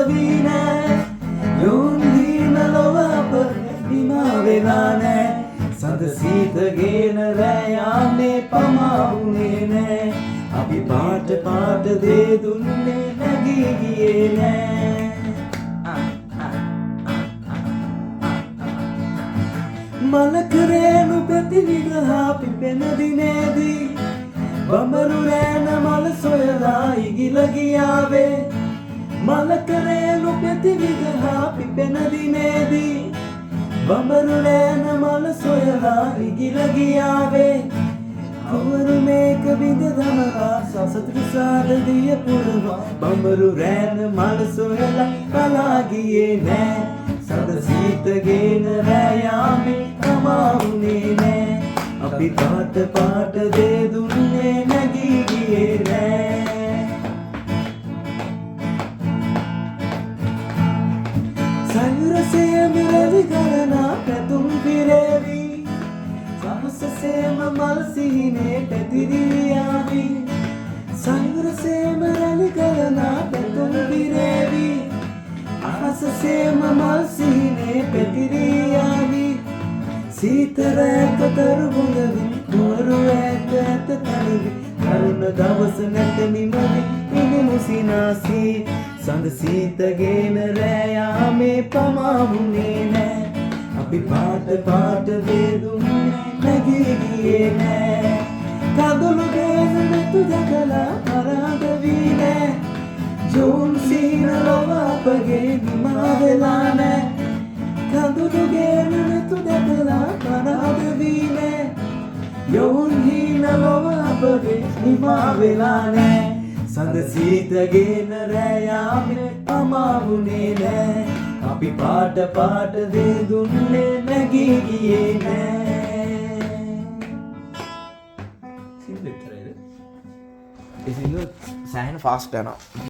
වී නෑ යොවුන් හීන ලොව අප හිමා වෙලා නෑ සඳ සීතගෙන රෑ යාමේ පමා වුණේ නෑ අපි පාට පාට දේ දුන්නේ නැගී ගියේ නෑ මලකරේනු ප්‍රතිවිගහා පිපෙන දිනේදී බඹරු රෑන මල සොයලා ඉගිල ගියාවේ මලකරේනු ප්‍රතිවිගහා පිපෙන දිනේදී බඹරු රෑන මල සොයලා ඉගිල ගියාවේ කවරු මේක විඳ දමලා සසතුට සාරදිය පුරවා බඹරු රෑන මල සොයලා පලා ගියේ නෑ සඳ සීතගෙන රෑ යාමේ තමා වුණේ නෑ අපි පාට පාට දේ දුන්නේ නැගී ගියේ නෑ සයුරසේම රැලි ගලනා පැතුම් පිරේවි සමසසේම මල් සිහිනේ පැතිරියාවි සයුරසේම රැලි ගලනා පැතුම් පිරේවි අහසසේම මල් සිහිනේ පැතිරියාවි සීතරෑක තරුගුණවි නුවරු ඇත ඇත තනිවි කරුණ දවස නැත නිමවි ඉනිමු සිනාසී සඳ සීතගෙන රෑ යාමේ පමා වුණේ නෑ අපි පාට පාට දේ දුන්නේ නැගී ගියේ නෑ කඳුළු ගේන නැතු දැකලා පරාද වී නෑ යොවුන් සීන ලොව අපගේ නිමා වෙලා නෑ කඳුළු ගේන නැතු දැකලා පරාද වී නෑ යොවුන් හීන ලොව අපගේ නිමා වෙලා නෑ සඳ සීතගෙන රෑ යාමේ පමා වුණේ නෑ අපි පාට පාට දේ දුන්නේ නැගී ගියේ නෑ ඒ සින්දුව සෑහෙන ෆාස්ට් යනවා